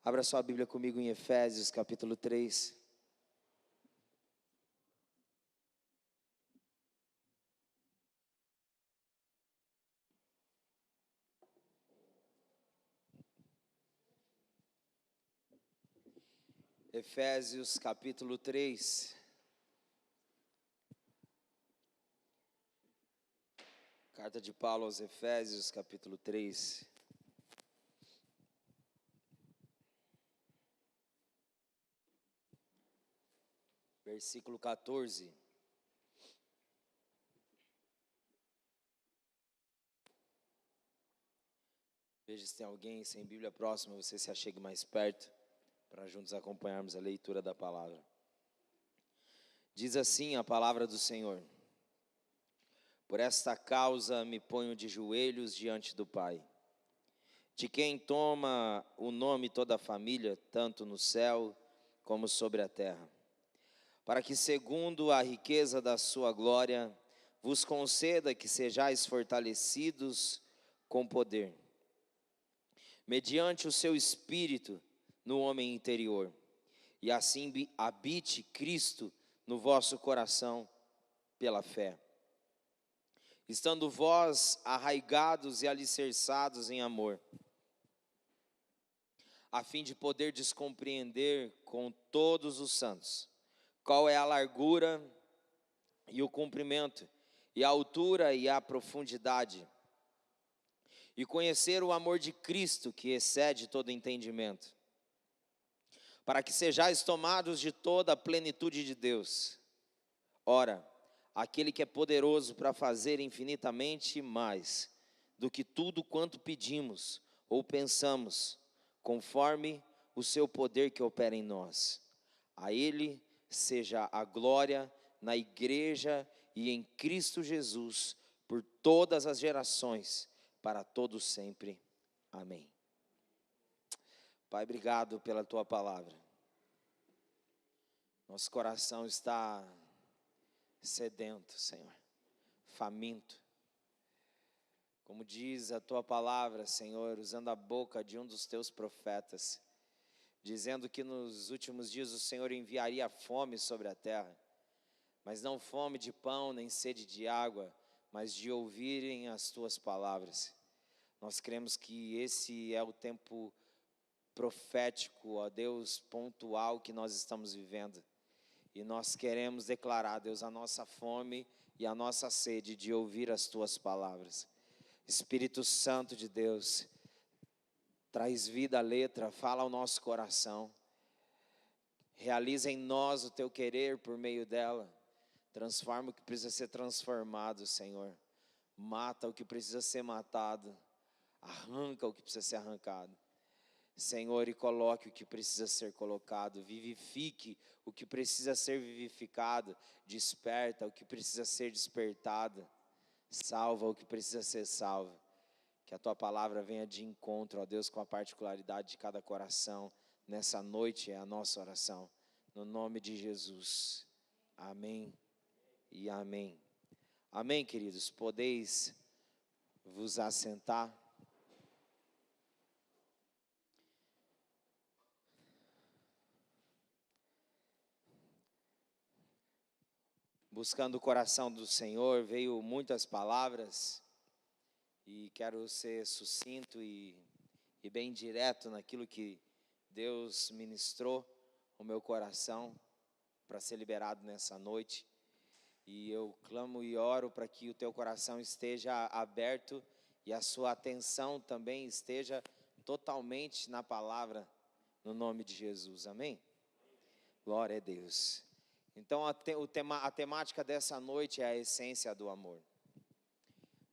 Abra sua Bíblia comigo em Efésios, capítulo 3. Efésios, capítulo 3. Carta de Paulo aos Efésios, capítulo 3. Versículo 14. Veja se tem alguém sem Bíblia próxima, você se achegue mais perto, para juntos acompanharmos a leitura da palavra. Diz assim a palavra do Senhor: Por esta causa me ponho de joelhos diante do Pai, de quem toma o nome toda a família, tanto no céu como sobre a terra, para que, segundo a riqueza da sua glória, vos conceda que sejais fortalecidos com poder, mediante o seu Espírito no homem interior, e assim habite Cristo no vosso coração pela fé. Estando vós arraigados e alicerçados em amor, a fim de poder descompreender com todos os santos qual é a largura e o comprimento, e a altura e a profundidade, e conhecer o amor de Cristo que excede todo entendimento, para que sejais tomados de toda a plenitude de Deus. Ora, aquele que é poderoso para fazer infinitamente mais do que tudo quanto pedimos ou pensamos, conforme o seu poder que opera em nós. A Ele seja a glória na igreja e em Cristo Jesus, por todas as gerações, para todos sempre. Amém. Pai, obrigado pela Tua palavra. Nosso coração está sedento, Senhor, faminto. Como diz a Tua palavra, Senhor, usando a boca de um dos Teus profetas, dizendo que nos últimos dias o Senhor enviaria fome sobre a terra, mas não fome de pão, nem sede de água, mas de ouvirem as Tuas palavras. Nós cremos que esse é o tempo profético, ó Deus, pontual que nós estamos vivendo. E nós queremos declarar, Deus, a nossa fome e a nossa sede de ouvir as Tuas palavras. Espírito Santo de Deus, traz vida à letra, fala ao nosso coração. Realiza em nós o Teu querer por meio dela. Transforma o que precisa ser transformado, Senhor. Mata o que precisa ser matado. Arranca o que precisa ser arrancado. Senhor, e coloque o que precisa ser colocado. Vivifique o que precisa ser vivificado. Desperta o que precisa ser despertado. Salva o que precisa ser salvo. Que a Tua palavra venha de encontro, ó Deus, com a particularidade de cada coração. Nessa noite é a nossa oração. No nome de Jesus. Amém e amém. Amém, queridos. Podeis vos assentar. Buscando o coração do Senhor, veio muitas palavras. E quero ser sucinto e bem direto naquilo que Deus ministrou ao meu coração para ser liberado nessa noite. E eu clamo e oro para que o teu coração esteja aberto e a sua atenção também esteja totalmente na palavra, no nome de Jesus. Amém? Glória a Deus. Então a temática dessa noite é a essência do amor.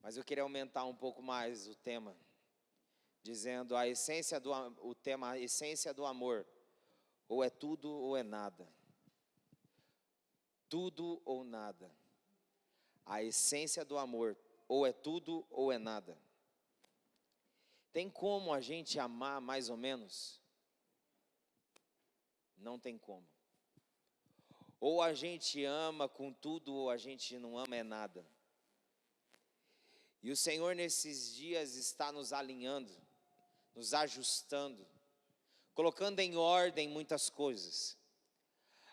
Mas eu queria aumentar um pouco mais o tema, dizendo a essência do amor, ou é tudo ou é nada. Tudo ou nada. A essência do amor, ou é tudo ou é nada. Tem como a gente amar mais ou menos? Não tem como. Ou a gente ama com tudo, ou a gente não ama é nada. E o Senhor nesses dias está nos alinhando, nos ajustando, colocando em ordem muitas coisas.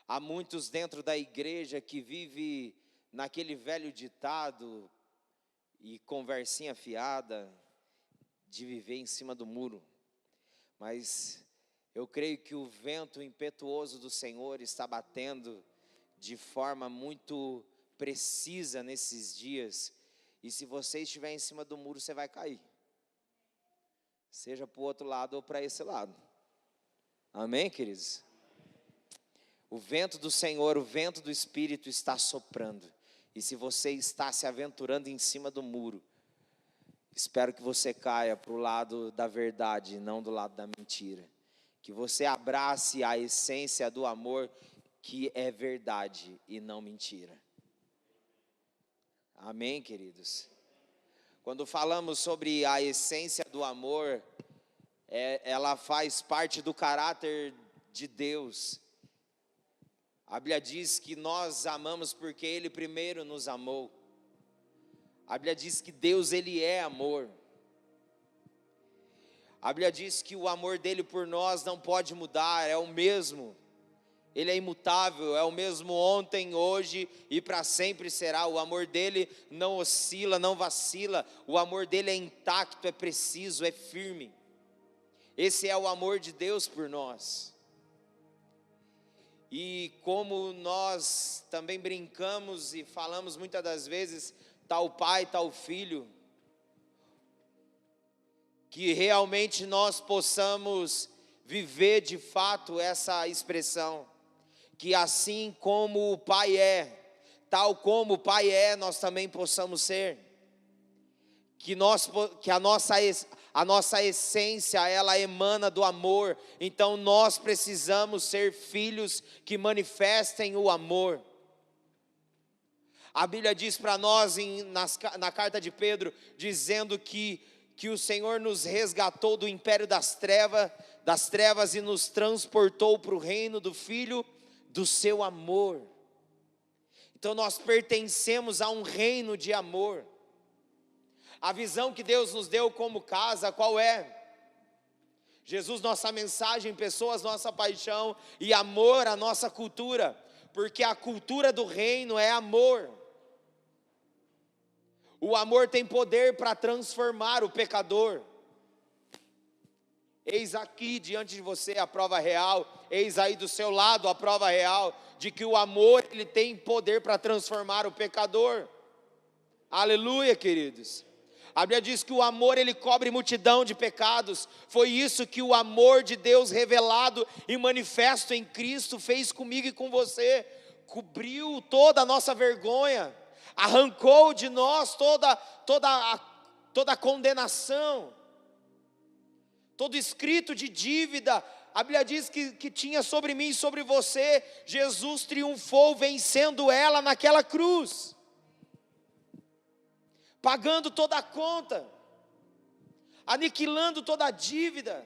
Há muitos dentro da igreja que vivem naquele velho ditado e conversinha fiada de viver em cima do muro. Mas eu creio que o vento impetuoso do Senhor está batendo de forma muito precisa nesses dias. E se você estiver em cima do muro, você vai cair. Seja para o outro lado ou para esse lado. Amém, queridos? O vento do Senhor, o vento do Espírito está soprando. E se você está se aventurando em cima do muro, espero que você caia para o lado da verdade e não do lado da mentira. Que você abrace a essência do amor, que é verdade e não mentira. Amém, queridos? Quando falamos sobre a essência do amor, ela faz parte do caráter de Deus. A Bíblia diz que nós amamos porque Ele primeiro nos amou. A Bíblia diz que Deus, Ele é amor. A Bíblia diz que o amor dele por nós não pode mudar, é o mesmo. Ele é imutável, é o mesmo ontem, hoje e para sempre será. O amor dele não oscila, não vacila. O amor dele é intacto, é preciso, é firme. Esse é o amor de Deus por nós. E como nós também brincamos e falamos muitas das vezes, tal pai, tal filho, que realmente nós possamos viver de fato essa expressão, que assim como o pai é, tal como o pai é, nós também possamos ser, que a nossa essência, ela emana do amor. Então nós precisamos ser filhos que manifestem o amor. A Bíblia diz para nós na carta de Pedro, dizendo que o Senhor nos resgatou do império das trevas e nos transportou para o reino do Filho do seu amor. Então nós pertencemos a um reino de amor. A visão que Deus nos deu como casa, qual é? Jesus, nossa mensagem, pessoas, nossa paixão, e amor, a nossa cultura, porque a cultura do reino é amor. O amor tem poder para transformar o pecador. Eis aqui diante de você a prova real, eis aí do seu lado a prova real, de que o amor, ele tem poder para transformar o pecador. Aleluia, queridos. A Bíblia diz que o amor, ele cobre multidão de pecados. Foi isso que o amor de Deus revelado e manifesto em Cristo fez comigo e com você. Cobriu toda a nossa vergonha, arrancou de nós toda a condenação, todo escrito de dívida. A Bíblia diz que tinha sobre mim e sobre você. Jesus triunfou vencendo ela naquela cruz, pagando toda a conta, aniquilando toda a dívida.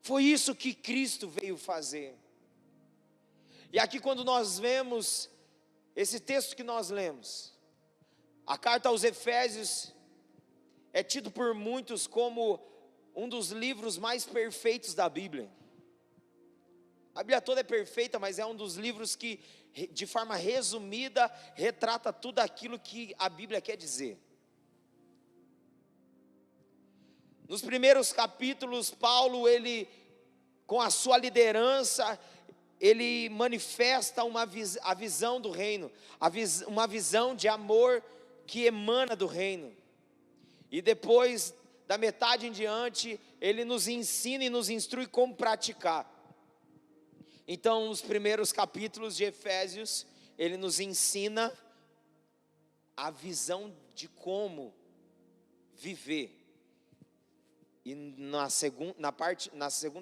Foi isso que Cristo veio fazer. E aqui quando nós vemos esse texto que nós lemos, a carta aos Efésios é tido por muitos como um dos livros mais perfeitos da Bíblia. A Bíblia toda é perfeita, mas é um dos livros que, de forma resumida, retrata tudo aquilo que a Bíblia quer dizer. Nos primeiros capítulos, Paulo, ele, com a sua liderança, ele manifesta a visão do reino, uma visão de amor que emana do reino. E depois, da metade em diante, ele nos ensina e nos instrui como praticar. Então, os primeiros capítulos de Efésios, ele nos ensina a visão de como viver. E na segunda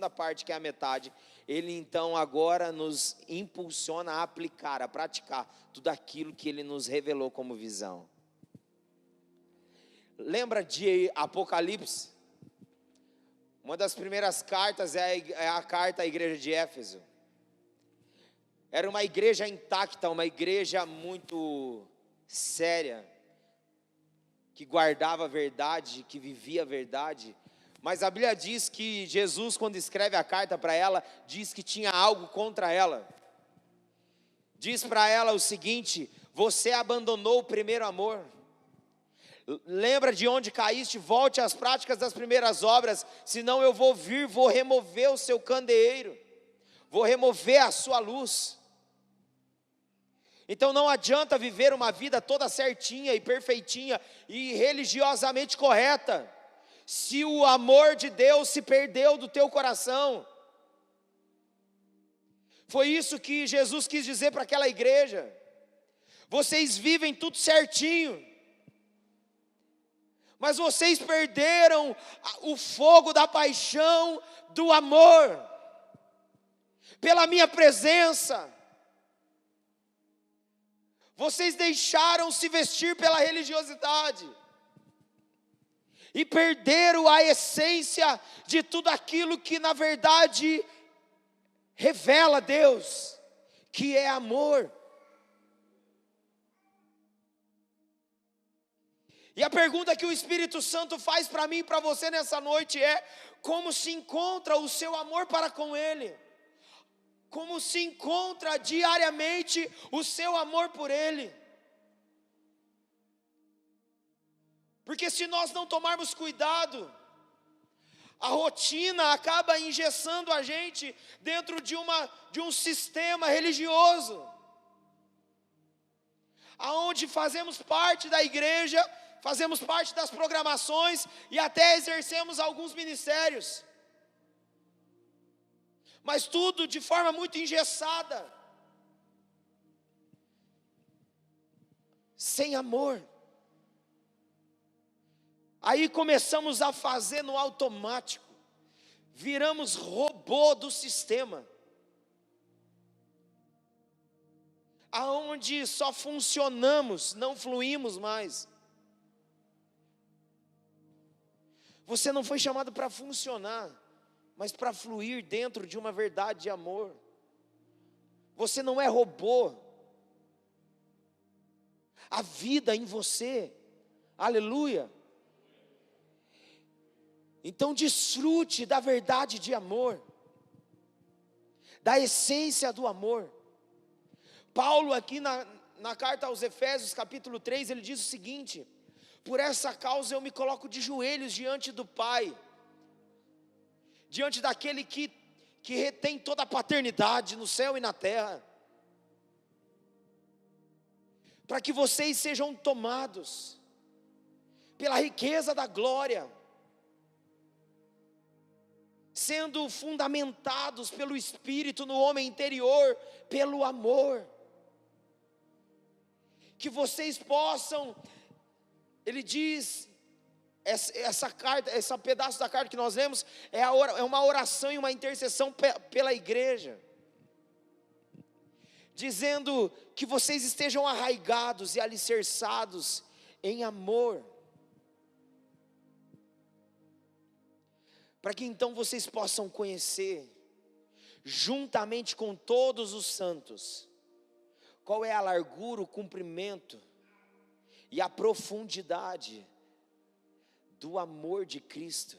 parte, que é a metade, ele então agora nos impulsiona a aplicar, a praticar tudo aquilo que ele nos revelou como visão. Lembra de Apocalipse? Uma das primeiras cartas é a carta à igreja de Éfeso. Era uma igreja intacta, uma igreja muito séria, que guardava a verdade, que vivia a verdade, Mas a Bíblia diz que Jesus, quando escreve a carta para ela, diz que tinha algo contra ela. Diz para ela o seguinte: você abandonou o primeiro amor. Lembra de onde caíste, volte às práticas das primeiras obras, senão eu vou vir, vou remover o seu candeeiro, vou remover a sua luz. Então não adianta viver uma vida toda certinha e perfeitinha e religiosamente correta, se o amor de Deus se perdeu do teu coração. Foi isso que Jesus quis dizer para aquela igreja: vocês vivem tudo certinho, mas vocês perderam o fogo da paixão, do amor, pela minha presença. Vocês deixaram se vestir pela religiosidade e perderam a essência de tudo aquilo que na verdade revela Deus, que é amor. E a pergunta que o Espírito Santo faz para mim e para você nessa noite é: como se encontra o seu amor para com Ele? Como se encontra diariamente o seu amor por Ele? Porque se nós não tomarmos cuidado, a rotina acaba engessando a gente dentro de um sistema religioso, aonde fazemos parte da igreja, fazemos parte das programações e até exercemos alguns ministérios, mas tudo de forma muito engessada, sem amor. Aí começamos a fazer no automático, viramos robô do sistema, aonde só funcionamos, não fluímos mais. Você não foi chamado para funcionar, mas para fluir dentro de uma verdade de amor. Você não é robô. A vida em você, aleluia. Então desfrute da verdade de amor, da essência do amor. Paulo aqui na carta aos Efésios capítulo 3, ele diz o seguinte: por essa causa eu me coloco de joelhos diante do Pai, diante daquele que retém toda a paternidade no céu e na terra, para que vocês sejam tomados pela riqueza da glória, sendo fundamentados pelo Espírito no homem interior, pelo amor, que vocês possam, ele diz, essa carta, esse pedaço da carta que nós lemos, é uma oração e uma intercessão pela igreja, dizendo que vocês estejam arraigados e alicerçados em amor, para que então vocês possam conhecer, juntamente com todos os santos, qual é a largura, o comprimento e a profundidade do amor de Cristo,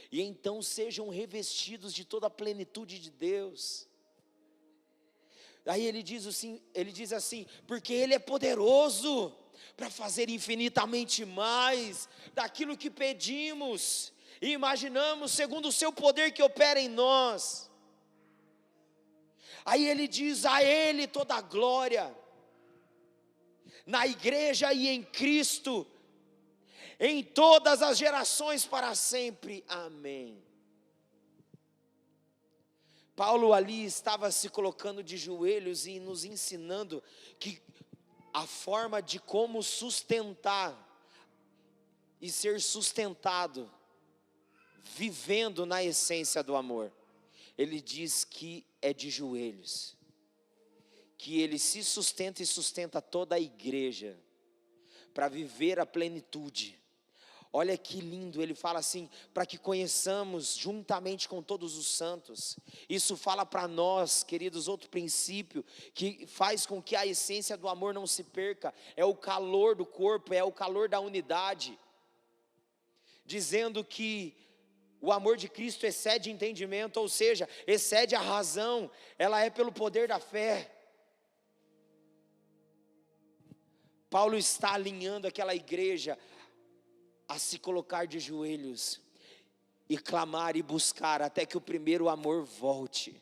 e então sejam revestidos de toda a plenitude de Deus. Aí ele diz assim, porque Ele é poderoso para fazer infinitamente mais daquilo que pedimos e imaginamos, segundo o seu poder que opera em nós. Aí ele diz: a Ele toda a glória, na igreja e em Cristo, em todas as gerações para sempre, amém. Paulo ali estava se colocando de joelhos e nos ensinando que a forma de como sustentar e ser sustentado, vivendo na essência do amor, ele diz que é de joelhos, que ele se sustenta e sustenta toda a igreja, para viver a plenitude. Olha que lindo, ele fala assim, para que conheçamos juntamente com todos os santos. Isso fala para nós, queridos, outro princípio, que faz com que a essência do amor não se perca, é o calor do corpo, é o calor da unidade, dizendo que O amor de Cristo excede entendimento, ou seja, excede a razão, ela é pelo poder da fé. Paulo está alinhando aquela igreja a se colocar de joelhos e clamar e buscar até que o primeiro amor volte.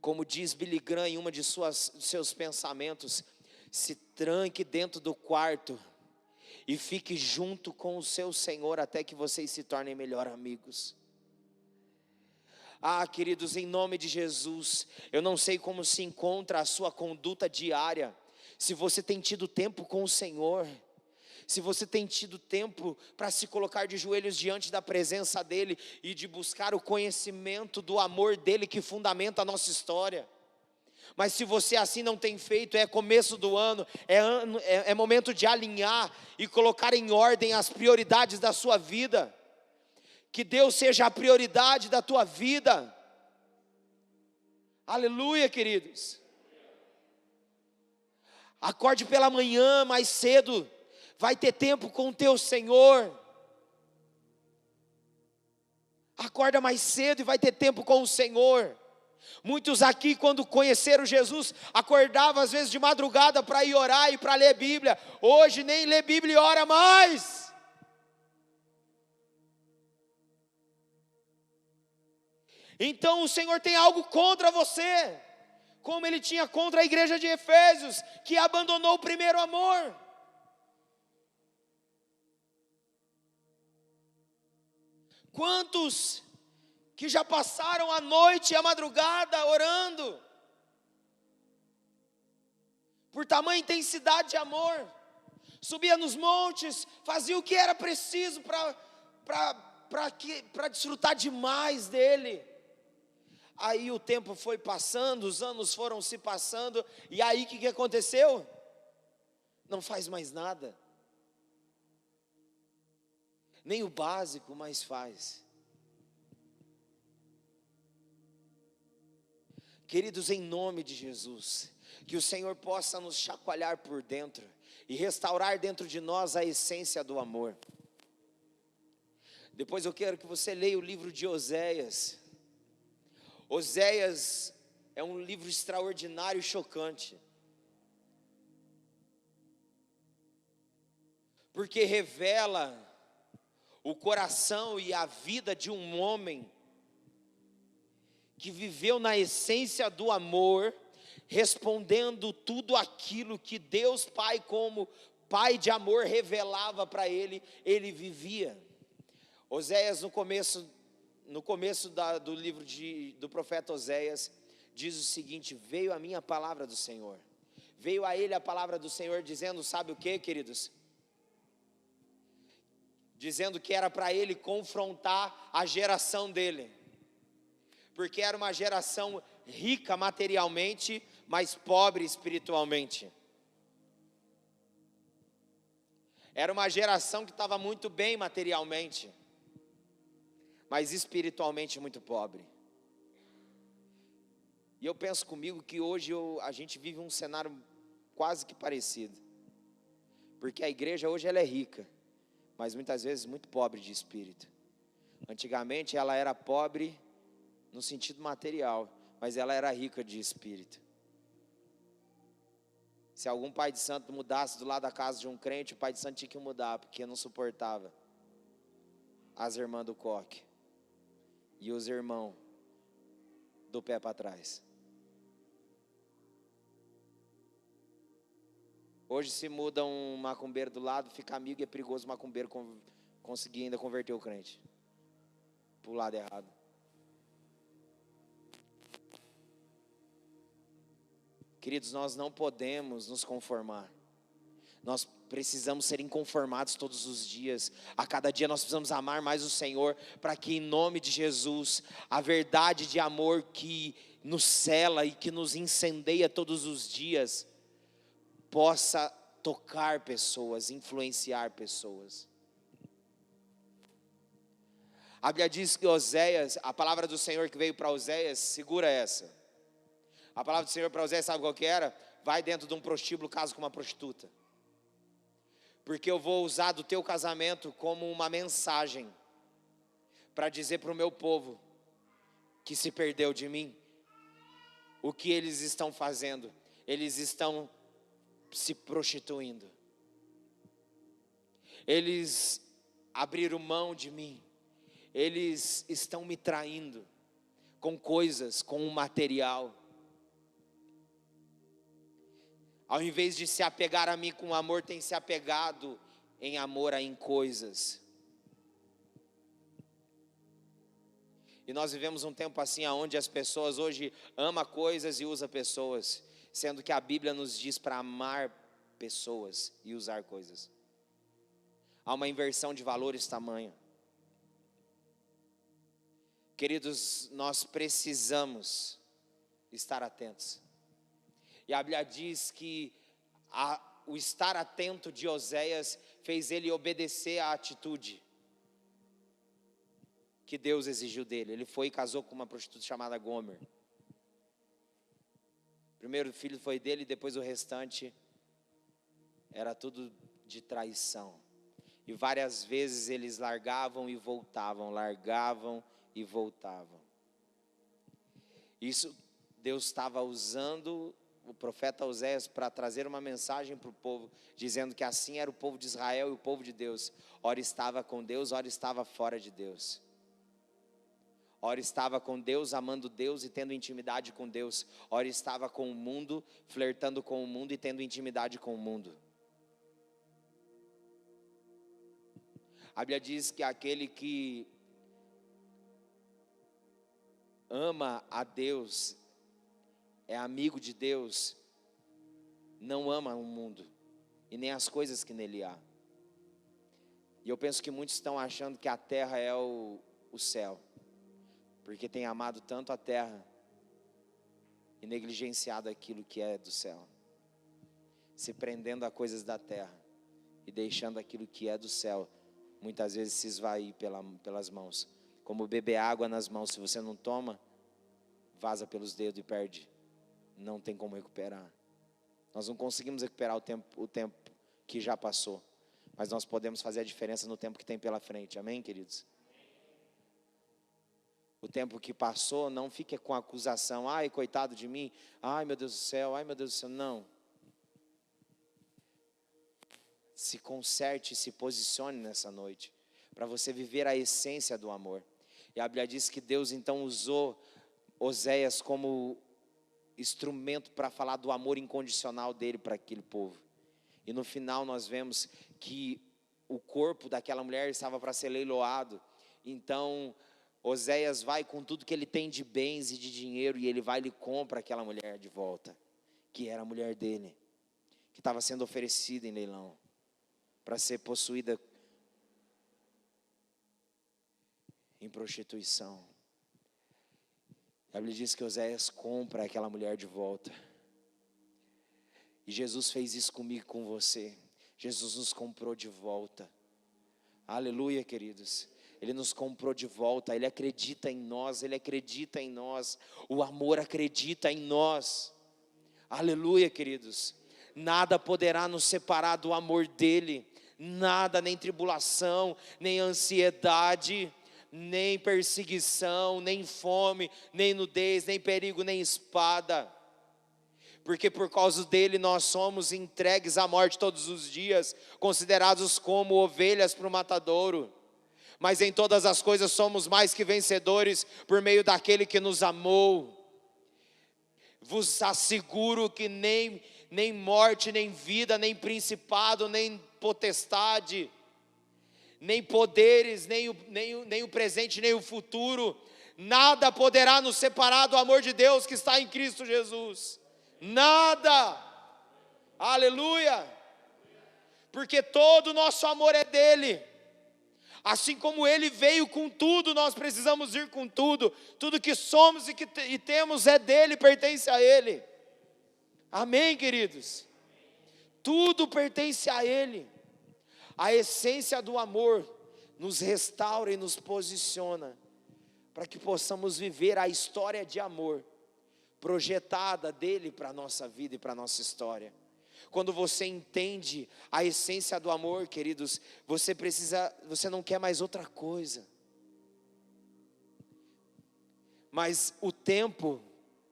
Como diz Billy Graham em uma de seus pensamentos, se tranque dentro do quarto e fique junto com o seu Senhor até que vocês se tornem melhores amigos. Ah, queridos, em nome de Jesus, eu não sei como se encontra a sua conduta diária, se você tem tido tempo com o Senhor, se você tem tido tempo para se colocar de joelhos diante da presença dEle e de buscar o conhecimento do amor dEle que fundamenta a nossa história. Mas se você assim não tem feito, é começo do ano, é momento de alinhar e colocar em ordem as prioridades da sua vida. Que Deus seja a prioridade da tua vida. Aleluia, queridos. Acorde pela manhã mais cedo, vai ter tempo com o teu Senhor. Acorda mais cedo e vai ter tempo com o Senhor. Muitos aqui, quando conheceram Jesus, acordavam às vezes de madrugada para ir orar e para ler Bíblia. Hoje nem lê Bíblia e ora mais. Então o Senhor tem algo contra você, como Ele tinha contra a igreja de Efésios, que abandonou o primeiro amor. Quantos que já passaram a noite e a madrugada orando, por tamanha intensidade de amor, subia nos montes, fazia o que era preciso para desfrutar demais dele. Aí o tempo foi passando, os anos foram se passando, e aí o que aconteceu? Não faz mais nada, nem o básico mais faz. Queridos, em nome de Jesus, que o Senhor possa nos chacoalhar por dentro e restaurar dentro de nós a essência do amor. Depois eu quero que você leia o livro de Oséias. Oséias é um livro extraordinário e chocante, porque revela o coração e a vida de um homem que viveu na essência do amor, respondendo tudo aquilo que Deus Pai, como Pai de amor, revelava para ele, ele vivia. Oséias, no começo do livro do profeta Oséias, diz o seguinte: veio a minha palavra do Senhor. Veio a ele a palavra do Senhor dizendo, sabe o que, queridos? Dizendo que era para ele confrontar a geração dele, porque era uma geração rica materialmente, mas pobre espiritualmente. Era uma geração que estava muito bem materialmente, mas espiritualmente muito pobre. E eu penso comigo que hoje a gente vive um cenário quase que parecido, porque a igreja hoje ela é rica, mas muitas vezes muito pobre de espírito. Antigamente ela era pobre no sentido material, mas ela era rica de espírito. Se algum pai de santo mudasse do lado da casa de um crente, o pai de santo tinha que mudar, porque não suportava as irmãs do coque e os irmãos do pé para trás. Hoje se muda um macumbeiro do lado, fica amigo e é perigoso o macumbeiro conseguir ainda converter o crente para o lado errado. Queridos, nós não podemos nos conformar. Nós precisamos ser inconformados todos os dias. A cada dia nós precisamos amar mais o Senhor, para que em nome de Jesus, a verdade de amor que nos cela e que nos incendeia todos os dias, possa tocar pessoas, influenciar pessoas. A Bíblia diz que Oséias, a palavra do Senhor que veio para Oséias, segura essa. A palavra do Senhor para Oséias, sabe qual que era? Vai dentro de um prostíbulo, casa com uma prostituta. Porque eu vou usar do teu casamento como uma mensagem para dizer para o meu povo que se perdeu de mim, o que eles estão fazendo? Eles estão se prostituindo. Eles abriram mão de mim. Eles estão me traindo com coisas, com o material. Ao invés de se apegar a mim com amor, tem se apegado em amor em coisas. E nós vivemos um tempo assim, onde as pessoas hoje amam coisas e usam pessoas, sendo que a Bíblia nos diz para amar pessoas e usar coisas. Há uma inversão de valores tamanha. Queridos, nós precisamos estar atentos. E a Bíblia diz que o estar atento de Oséias fez ele obedecer à atitude que Deus exigiu dele. Ele foi e casou com uma prostituta chamada Gomer. O primeiro filho foi dele, e depois o restante era tudo de traição. E várias vezes eles largavam e voltavam, largavam e voltavam. Isso Deus estava usando o profeta Oséias para trazer uma mensagem para o povo, dizendo que assim era o povo de Israel e o povo de Deus. Ora estava com Deus, ora estava fora de Deus. Ora estava com Deus, amando Deus e tendo intimidade com Deus. Ora estava com o mundo, flertando com o mundo e tendo intimidade com o mundo. A Bíblia diz que aquele que ama a Deus, é amigo de Deus, não ama o mundo e nem as coisas que nele há. E eu penso que muitos estão achando que a terra é o céu, porque tem amado tanto a terra e negligenciado aquilo que é do céu, se prendendo a coisas da terra e deixando aquilo que é do céu muitas vezes se esvair pelas mãos. Como beber água nas mãos, se você não toma, vaza pelos dedos e perde. Não tem como recuperar. Nós não conseguimos recuperar o tempo que já passou, mas nós podemos fazer a diferença no tempo que tem pela frente. Amém, queridos? O tempo que passou, não fique com acusação. Ai, coitado de mim. Ai, meu Deus do céu. Ai, meu Deus do céu. Não. Se conserte e se posicione nessa noite, para você viver a essência do amor. E a Bíblia diz que Deus então usou Oséias como instrumento para falar do amor incondicional dele para aquele povo. E no final nós vemos que o corpo daquela mulher estava para ser leiloado. Então Oséias vai com tudo que ele tem de bens e de dinheiro, e ele vai e ele compra aquela mulher de volta, que era a mulher dele, que estava sendo oferecida em leilão, para ser possuída em prostituição. A Bíblia diz que Oséias compra aquela mulher de volta. E Jesus fez isso comigo e com você. Jesus nos comprou de volta. Aleluia, queridos. Ele nos comprou de volta. Ele acredita em nós. Ele acredita em nós. O amor acredita em nós. Aleluia, queridos. Nada poderá nos separar do amor dele. Nada, nem tribulação, nem ansiedade, nem perseguição, nem fome, nem nudez, nem perigo, nem espada. Porque por causa dele nós somos entregues à morte todos os dias, considerados como ovelhas para o matadouro. Mas em todas as coisas somos mais que vencedores por meio daquele que nos amou. Vos asseguro que nem morte, nem vida, nem principado, nem potestade, nem poderes, nem o presente, nem o futuro, nada poderá nos separar do amor de Deus que está em Cristo Jesus. Nada. Aleluia. Porque todo o nosso amor é dele. Assim como ele veio com tudo, nós precisamos ir com tudo. Tudo que somos e temos é dele, pertence a ele. Amém, queridos? Tudo pertence a ele. A essência do amor nos restaura e nos posiciona para que possamos viver a história de amor projetada dele para a nossa vida e para a nossa história. Quando você entende a essência do amor, queridos, você não quer mais outra coisa. Mas o tempo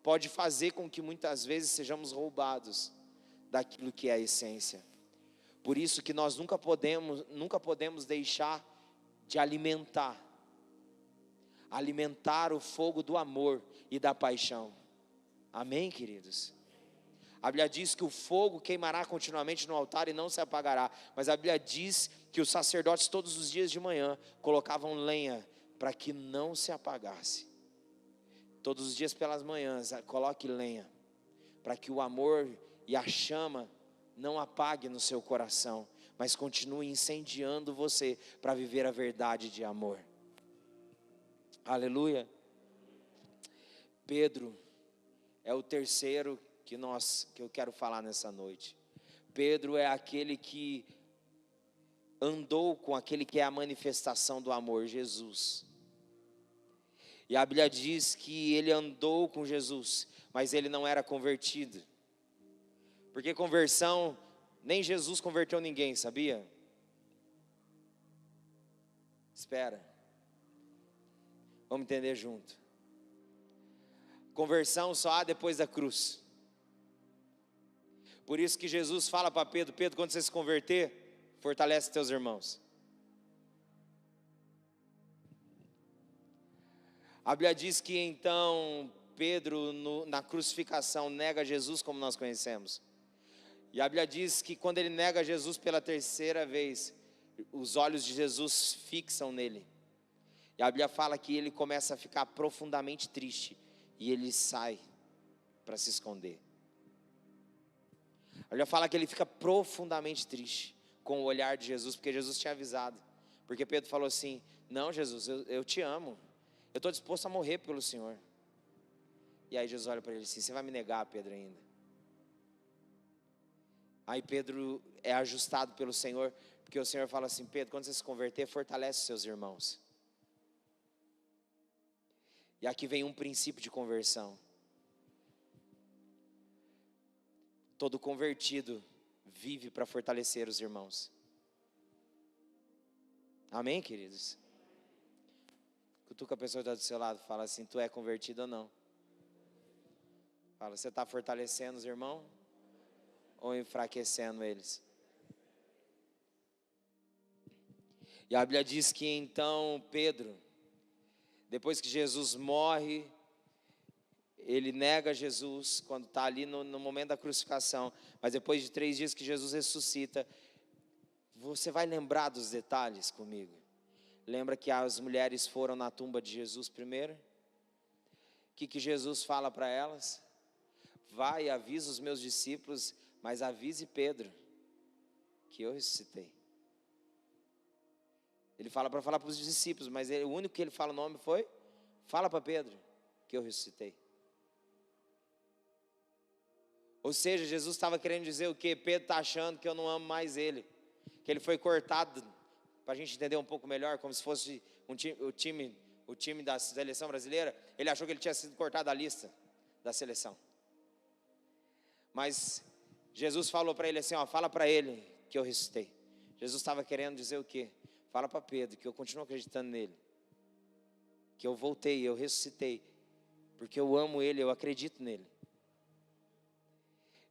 pode fazer com que muitas vezes sejamos roubados daquilo que é a essência. Por isso que nós nunca podemos deixar de alimentar o fogo do amor e da paixão. Amém, queridos? A Bíblia diz que o fogo queimará continuamente no altar e não se apagará. Mas a Bíblia diz que os sacerdotes todos os dias de manhã colocavam lenha para que não se apagasse. Todos os dias pelas manhãs, coloque lenha, para que o amor e a chama não apague no seu coração, mas continue incendiando você para viver a verdade de amor. Aleluia. Pedro é o terceiro que eu quero falar nessa noite. Pedro é aquele que andou com aquele que é a manifestação do amor, Jesus. E a Bíblia diz que ele andou com Jesus, mas ele não era convertido. Porque conversão, nem Jesus converteu ninguém, sabia? Espera. Vamos entender junto. Conversão só há depois da cruz. Por isso que Jesus fala para Pedro: Pedro, quando você se converter, fortalece teus irmãos. A Bíblia diz que então Pedro na crucificação nega Jesus como nós conhecemos. E a Bíblia diz que quando ele nega Jesus pela terceira vez, os olhos de Jesus fixam nele. E a Bíblia fala que ele começa a ficar profundamente triste e ele sai para se esconder. A Bíblia fala que ele fica profundamente triste com o olhar de Jesus, porque Jesus tinha avisado. Porque Pedro falou assim: não, Jesus, eu te amo, eu estou disposto a morrer pelo Senhor. E aí Jesus olha para ele assim: você vai me negar, Pedro, ainda? Aí Pedro é ajustado pelo Senhor, porque o Senhor fala assim: Pedro, quando você se converter, fortalece os seus irmãos. E aqui vem um princípio de conversão. Todo convertido vive para fortalecer os irmãos. Amém, queridos? Cutuca a pessoa que está do seu lado, fala assim: tu é convertido ou não? Fala, você está fortalecendo os irmãos ou enfraquecendo eles? E a Bíblia diz que então Pedro, depois que Jesus morre, ele nega Jesus quando está ali no momento da crucificação. Mas depois de 3 dias que Jesus ressuscita, você vai lembrar dos detalhes comigo. Lembra que as mulheres foram na tumba de Jesus primeiro? O que Jesus fala para elas? Vai e avisa os meus discípulos, mas avise Pedro que eu ressuscitei. Ele fala para falar para os discípulos, mas o único que ele fala o nome foi: fala para Pedro que eu ressuscitei. Ou seja, Jesus estava querendo dizer o quê? Pedro está achando que eu não amo mais ele, que ele foi cortado, para a gente entender um pouco melhor, como se fosse o time da seleção brasileira. Ele achou que ele tinha sido cortado da lista da seleção. Mas Jesus falou para ele assim: ó, fala para ele que eu ressuscitei. Jesus estava querendo dizer o quê? Fala para Pedro que eu continuo acreditando nele, que eu voltei, eu ressuscitei, porque eu amo ele, eu acredito nele.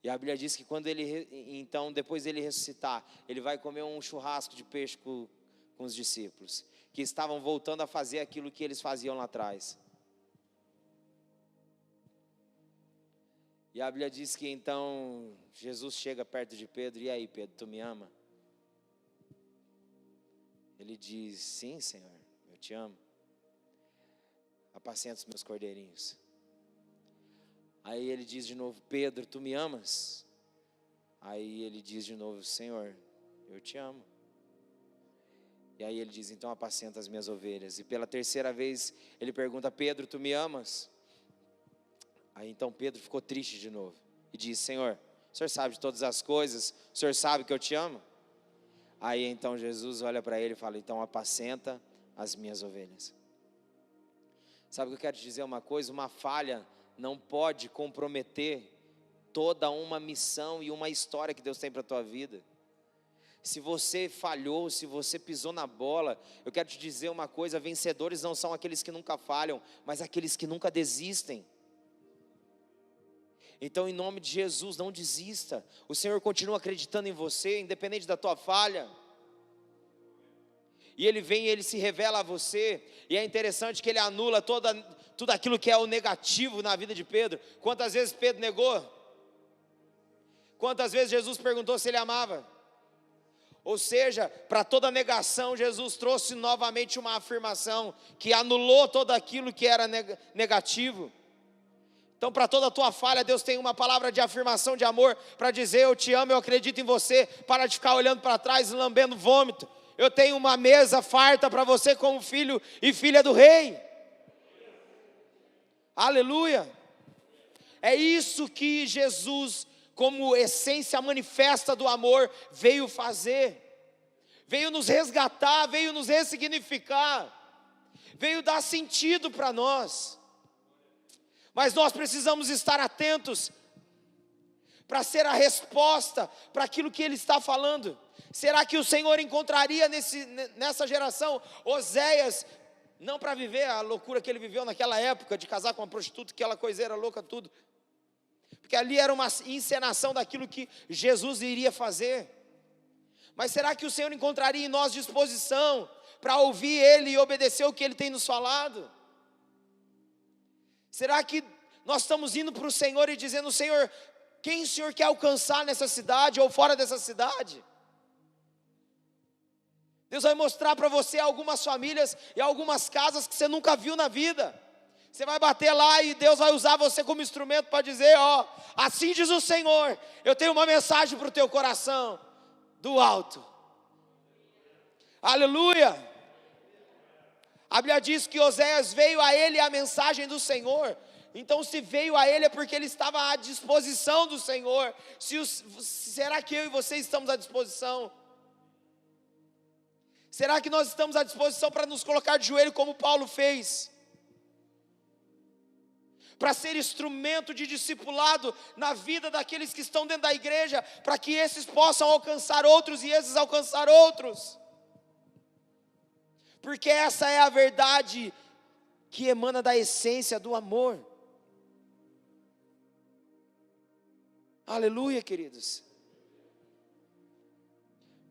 E a Bíblia diz que quando então depois dele ressuscitar, ele vai comer um churrasco de peixe com os discípulos, que estavam voltando a fazer aquilo que eles faziam lá atrás. E a Bíblia diz que então Jesus chega perto de Pedro: e aí, Pedro, tu me ama? Ele diz: sim, Senhor, eu te amo. Apacenta os meus cordeirinhos. Aí ele diz de novo: Pedro, tu me amas? Aí ele diz de novo: Senhor, eu te amo. E aí ele diz: então apacenta as minhas ovelhas. E pela terceira vez ele pergunta: Pedro, tu me amas? Aí então Pedro ficou triste de novo e diz: Senhor, o Senhor sabe de todas as coisas, o Senhor sabe que eu te amo? Aí então Jesus olha para ele e fala: então apacenta as minhas ovelhas. Sabe o que eu quero te dizer uma coisa? Uma falha não pode comprometer toda uma missão e uma história que Deus tem para a tua vida. Se você falhou, se você pisou na bola, eu quero te dizer uma coisa: vencedores não são aqueles que nunca falham, mas aqueles que nunca desistem. Então, em nome de Jesus, não desista. O Senhor continua acreditando em você, independente da tua falha. E Ele vem e Ele se revela a você. E é interessante que Ele anula tudo aquilo que é o negativo na vida de Pedro. Quantas vezes Pedro negou? Quantas vezes Jesus perguntou se Ele amava? Ou seja, para toda negação, Jesus trouxe novamente uma afirmação que anulou tudo aquilo que era negativo. Então, para toda a tua falha, Deus tem uma palavra de afirmação de amor para dizer: eu te amo, eu acredito em você. Para de ficar olhando para trás e lambendo vômito. Eu tenho uma mesa farta para você como filho e filha do rei. Aleluia. É isso que Jesus, como essência manifesta do amor, veio fazer. Veio nos resgatar, veio nos ressignificar, veio dar sentido para nós. Mas nós precisamos estar atentos para ser a resposta para aquilo que Ele está falando. Será que o Senhor encontraria nessa geração Oséias, não para viver a loucura que ele viveu naquela época, de casar com uma prostituta, aquela coiseira louca, tudo, porque ali era uma encenação daquilo que Jesus iria fazer. Mas será que o Senhor encontraria em nós disposição para ouvir Ele e obedecer o que Ele tem nos falado? Será que nós estamos indo para o Senhor e dizendo: Senhor, quem o Senhor quer alcançar nessa cidade ou fora dessa cidade? Deus vai mostrar para você algumas famílias e algumas casas que você nunca viu na vida. Você vai bater lá e Deus vai usar você como instrumento para dizer: ó, assim diz o Senhor, eu tenho uma mensagem para o teu coração, do alto. Aleluia. A Bíblia diz que Oséias veio a ele a mensagem do Senhor. Então, se veio a ele é porque ele estava à disposição do Senhor. Será que eu e você estamos à disposição? Será que nós estamos à disposição para nos colocar de joelho como Paulo fez? Para ser instrumento de discipulado na vida daqueles que estão dentro da igreja, para que esses possam alcançar outros e esses alcançar outros. Porque essa é a verdade que emana da essência do amor. Aleluia, queridos.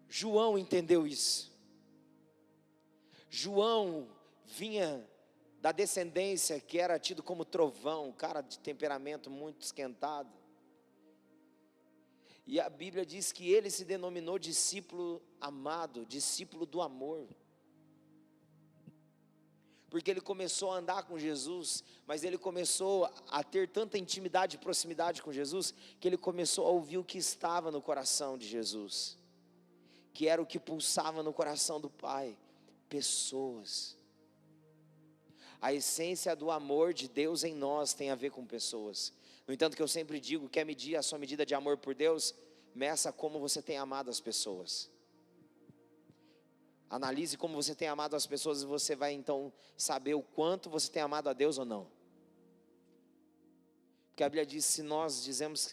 João entendeu isso. João vinha da descendência que era tido como trovão, um cara de temperamento muito esquentado. E a Bíblia diz que ele se denominou discípulo amado, discípulo do amor. Porque ele começou a andar com Jesus, mas ele começou a ter tanta intimidade e proximidade com Jesus, que ele começou a ouvir o que estava no coração de Jesus, que era o que pulsava no coração do Pai: pessoas. A essência do amor de Deus em nós tem a ver com pessoas. No entanto, que eu sempre digo, quer medir a sua medida de amor por Deus, meça como você tem amado as pessoas. Analise como você tem amado as pessoas e você vai então saber o quanto você tem amado a Deus ou não. Porque a Bíblia diz: se nós dizemos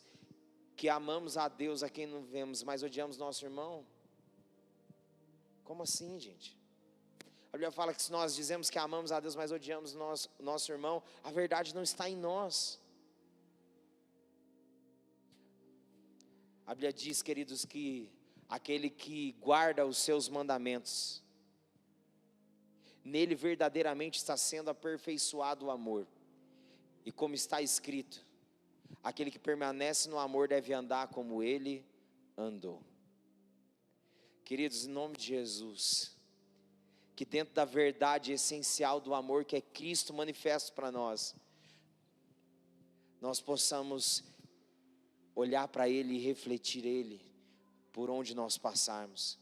que amamos a Deus a quem não vemos, mas odiamos nosso irmão, como assim, gente? A Bíblia fala que se nós dizemos que amamos a Deus, mas odiamos nosso irmão, a verdade não está em nós. A Bíblia diz, queridos, que aquele que guarda os seus mandamentos, nele verdadeiramente está sendo aperfeiçoado o amor. E como está escrito, aquele que permanece no amor deve andar como ele andou. Queridos, em nome de Jesus, que dentro da verdade essencial do amor que é Cristo manifesto para nós, nós possamos olhar para Ele e refletir Ele por onde nós passarmos.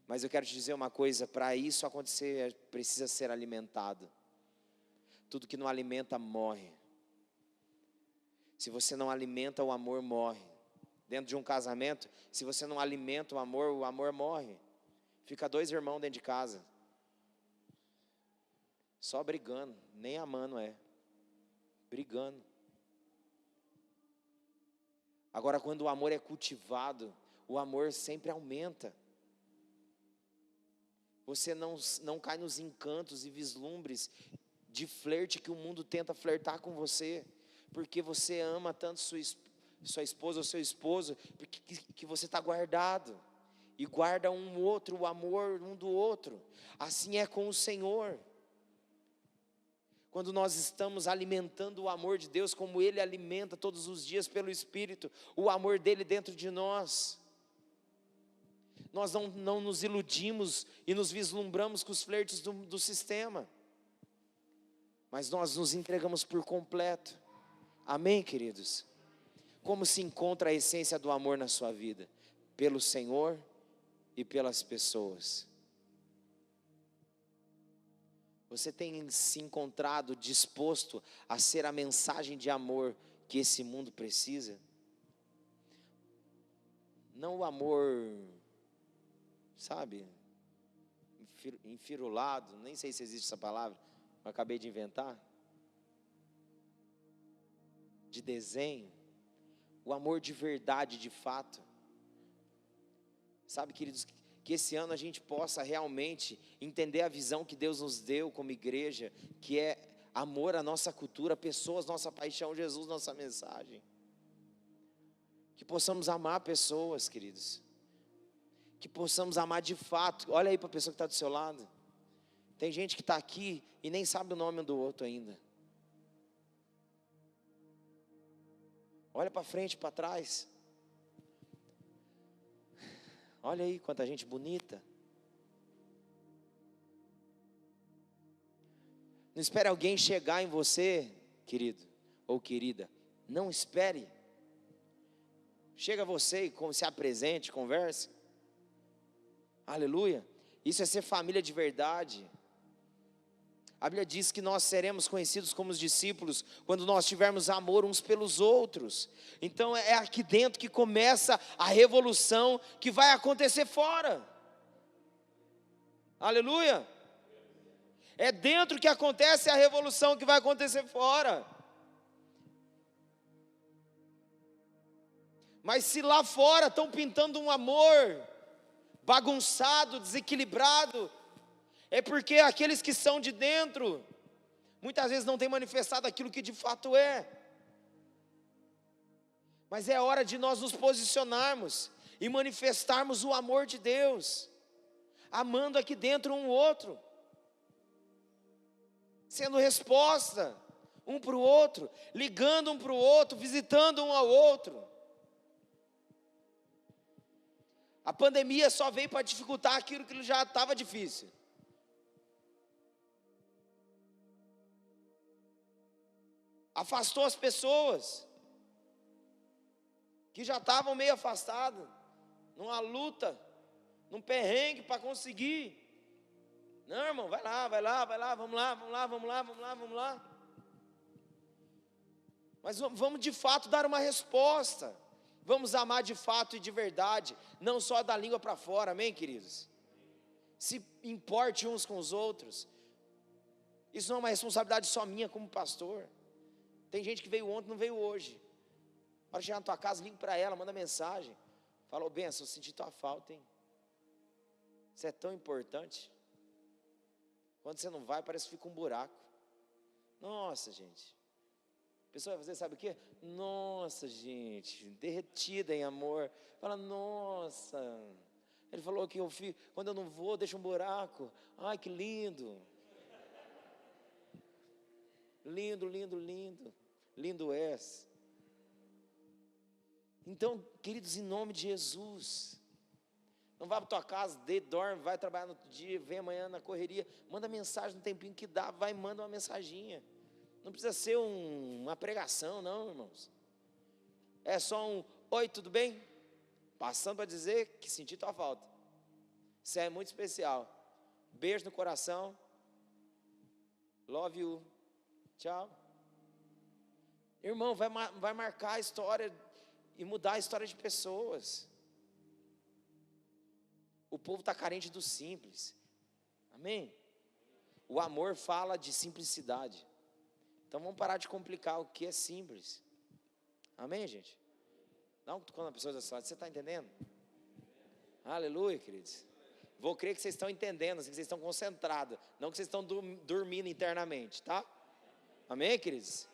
Mas eu quero te dizer uma coisa: para isso acontecer, precisa ser alimentado. Tudo que não alimenta, morre. Se você não alimenta, o amor morre. Dentro de um casamento, se você não alimenta o amor morre. Fica dois irmãos dentro de casa, só brigando, nem amando brigando. Agora, quando o amor é cultivado, o amor sempre aumenta. Você não cai nos encantos e vislumbres de flerte que o mundo tenta flertar com você, porque você ama tanto sua esposa ou seu esposo, porque que você está guardado, e guarda um outro, o amor um do outro. Assim é com o Senhor. Quando nós estamos alimentando o amor de Deus, como Ele alimenta todos os dias pelo Espírito, o amor dEle dentro de nós, nós não nos iludimos e nos vislumbramos com os flertes do sistema, mas nós nos entregamos por completo. Amém, queridos? Como se encontra a essência do amor na sua vida? Pelo Senhor e pelas pessoas. Você tem se encontrado disposto a ser a mensagem de amor que esse mundo precisa? Não o amor, sabe, enfirulado, nem sei se existe essa palavra, eu acabei de inventar, de desenho, o amor de verdade, de fato. Sabe, queridos, que esse ano a gente possa realmente entender a visão que Deus nos deu como igreja, que é amor à nossa cultura, pessoas, nossa paixão, Jesus, nossa mensagem. Que possamos amar pessoas, queridos, que possamos amar de fato. Olha aí para a pessoa que está do seu lado. Tem gente que está aqui e nem sabe o nome um do outro ainda. Olha para frente, para trás. Olha aí quanta gente bonita. Não espere alguém chegar em você, querido ou querida. Não espere. Chega você e se apresente, converse. Aleluia. Isso é ser família de verdade. A Bíblia diz que nós seremos conhecidos como os discípulos quando nós tivermos amor uns pelos outros. Então é aqui dentro que começa a revolução que vai acontecer fora. Aleluia. É dentro que acontece a revolução que vai acontecer fora. Mas se lá fora estão pintando um amor bagunçado, desequilibrado, é porque aqueles que são de dentro, muitas vezes não têm manifestado aquilo que de fato é. Mas é hora de nós nos posicionarmos e manifestarmos o amor de Deus, amando aqui dentro um outro, sendo resposta um para o outro, ligando um para o outro, visitando um ao outro. A pandemia só veio para dificultar aquilo que já estava difícil. Afastou as pessoas que já estavam meio afastadas, numa luta, num perrengue para conseguir. Não, irmão, vai lá, vamos lá. Mas vamos de fato dar uma resposta. Vamos amar de fato e de verdade, não só da língua para fora, amém, queridos? Se importe uns com os outros. Isso não é uma responsabilidade só minha como pastor. Tem gente que veio ontem, não veio hoje. Para chegar na tua casa, liga para ela, manda mensagem. Fala, ô benção, eu senti tua falta, hein? Isso é tão importante. Quando você não vai, parece que fica um buraco. Nossa, gente. A pessoa vai fazer, sabe o quê? Nossa, gente, derretida em amor. Fala, nossa. Ele falou que quando eu não vou, deixa um buraco. Ai, que lindo. Lindo, lindo, lindo. Lindo és. Então, queridos, em nome de Jesus, não vá para a tua casa, dorme, vai trabalhar no outro dia, vem amanhã na correria, manda mensagem no tempinho que dá, vai, manda uma mensaginha. Não precisa ser uma pregação, não, irmãos. É só um, oi, tudo bem? Passando para dizer que senti tua falta. Isso é muito especial. Beijo no coração. Love you. Tchau. Irmão, vai marcar a história e mudar a história de pessoas. O povo está carente do simples. Amém? O amor fala de simplicidade. Então vamos parar de complicar o que é simples. Amém, gente? Dá um cutucão na pessoa da sua lado. Você está entendendo? Aleluia, queridos. Vou crer que vocês estão entendendo, assim, que vocês estão concentrados, não que vocês estão dormindo internamente, tá? Amém, queridos?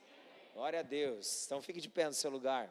Glória a Deus. Então fique de pé no seu lugar.